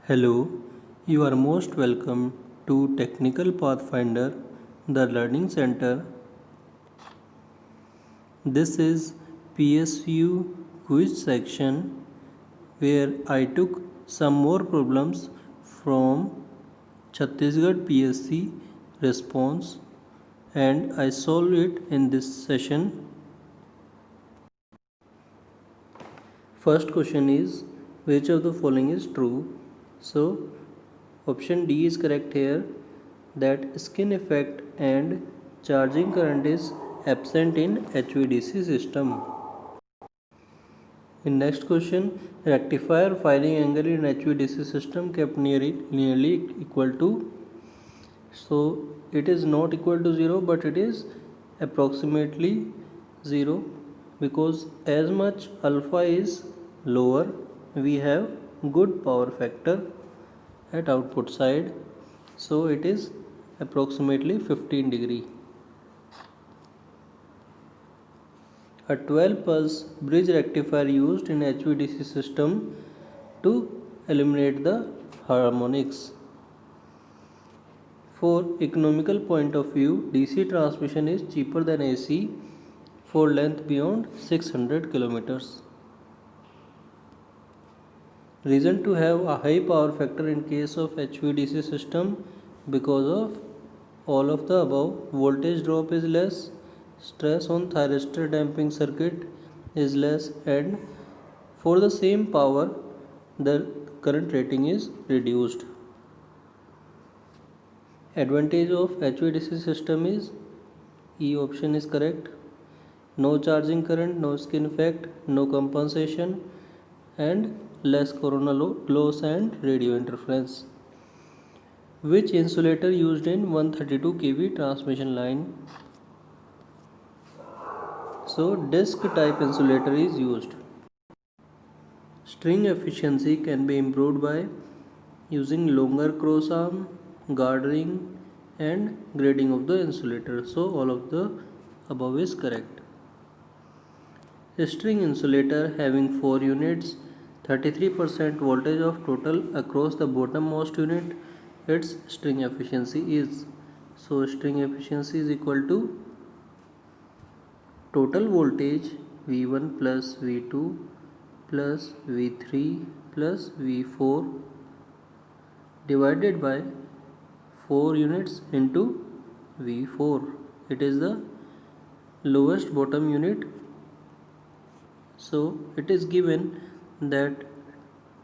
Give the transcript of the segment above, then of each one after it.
Hello, you are most welcome to Technical Pathfinder, the Learning Center. This is PSU quiz section where I took some more problems from Chhattisgarh PSC response and I solved it in this session. First question is, which of the following is true? So option D is correct here, that skin effect and charging current is absent in HVDC system. In next question, rectifier firing angle in HVDC system kept nearly equal to. So it is not equal to 0, but it is approximately 0, because as much alpha is lower, we have good power factor at output side, so it is approximately 15 degree. A 12 pulse bridge rectifier used in HVDC system to eliminate the harmonics. For economical point of view, DC transmission is cheaper than AC for length beyond 600 kilometers. Reason to have a high power factor in case of HVDC system: because of all of the above, voltage drop is less, stress on thyristor damping circuit is less, and for the same power the current rating is reduced. Advantage of HVDC system is E option is correct. No charging current, no skin effect, no compensation, and less coronal loss and radio interference. Which insulator used in 132 kV transmission line? So disc type insulator is used. String efficiency can be improved by using longer cross arm, gartering, and grading of the insulator. So all of the above is correct. A string insulator having 4 units, 33% voltage of total across the bottommost unit, its string efficiency is. So string efficiency is equal to total voltage V1 plus V2 plus V3 plus V4 divided by 4 units into V4. It is the lowest bottom unit. So it is given that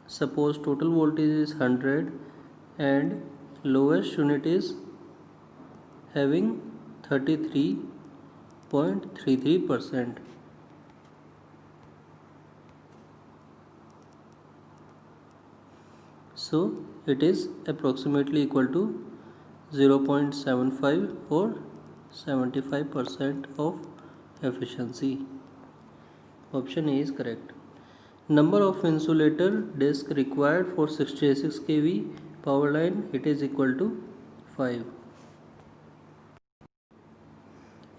suppose total voltage is 100 and lowest unit is having 33.33%. So it is approximately equal to 0.75 or 75% of efficiency. Option A is correct. Number of insulator disc required for 66 kV power line, it is equal to 5.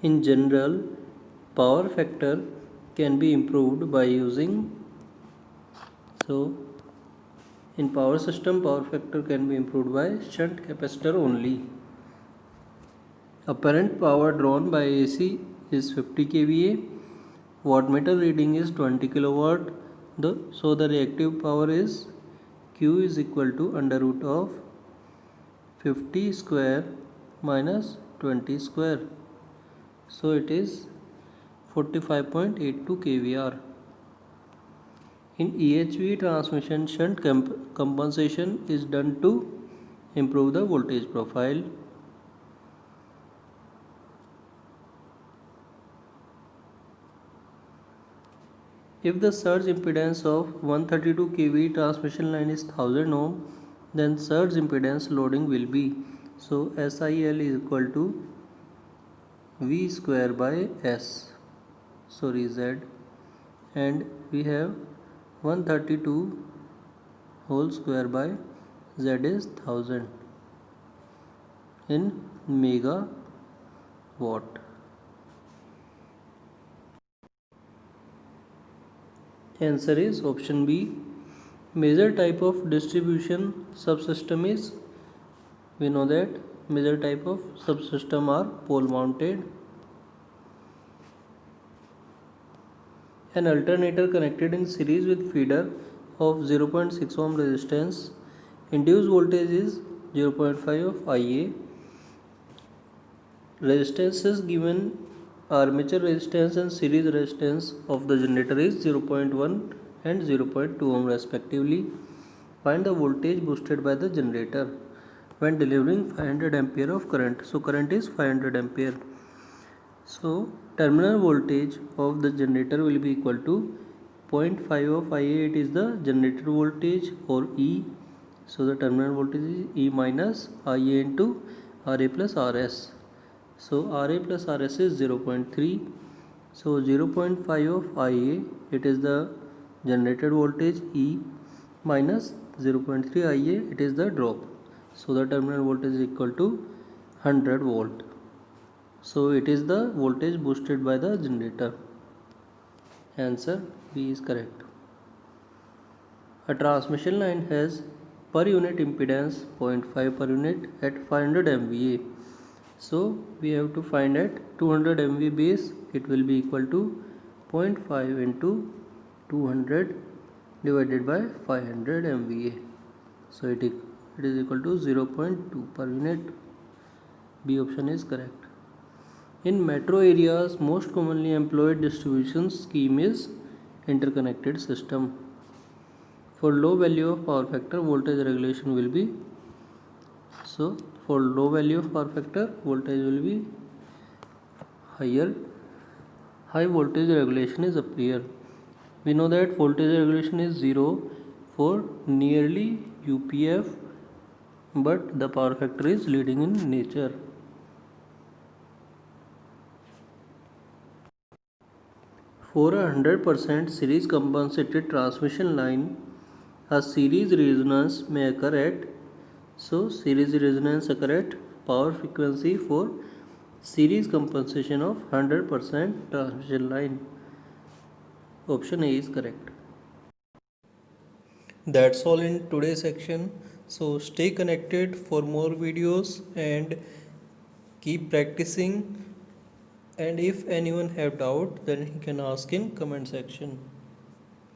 In general, power factor can be improved by using, in power system, power factor can be improved by shunt capacitor only. Apparent power drawn by AC is 50 kVA. Wattmeter reading is 20 kilowatt. So the reactive power is Q is equal to under root of 50 square minus 20 square. So it is 45.82 kVAr. In EHV transmission, shunt compensation is done to improve the voltage profile. If the surge impedance of 132 kV transmission line is 1000 ohm, then surge impedance loading will be, so SIL is equal to V square by Z, and we have 132 whole square by Z is 1000 in megawatt. Answer is option B, Major type of distribution subsystem is, we know that major type of subsystem are pole mounted. An alternator connected in series with feeder of 0.6 ohm resistance. Induced voltage is 0.5 of Ia. Resistances given, armature resistance and series resistance of the generator is 0.1 and 0.2 ohm respectively. Find the voltage boosted by the generator when delivering 500 ampere of current. So current is 500 ampere. So terminal voltage of the generator will be equal to 0.5 of Ia. It is the generator voltage, or E. So the terminal voltage is E minus Ia into Ra plus Rs. So Ra plus Rs is 0.3. So 0.5 of Ia, it is the generated voltage E, minus 0.3 Ia, it is the drop. So the terminal voltage is equal to 100 volt. So it is the voltage boosted by the generator. Answer B is correct. A transmission line has per unit impedance 0.5 per unit at 500 MVA. So we have to find at 200 MV base, it will be equal to 0.5 into 200 divided by 500 MVA. So it is equal to 0.2 per unit. B option is correct. In metro areas, most commonly employed distribution scheme is interconnected system. For low value of power factor, voltage regulation will be, so for low value of power factor, voltage will be higher. High voltage regulation is up here. We know that voltage regulation is 0 for nearly UPF, but the power factor is leading in nature. For a 100% series compensated transmission line, a series resonance may occur at, so series resonance occur at power frequency for series compensation of 100% transmission line. Option A is correct. That's all in today's section. So stay connected for more videos and keep practicing. And if anyone have doubt, then he can ask in comment section.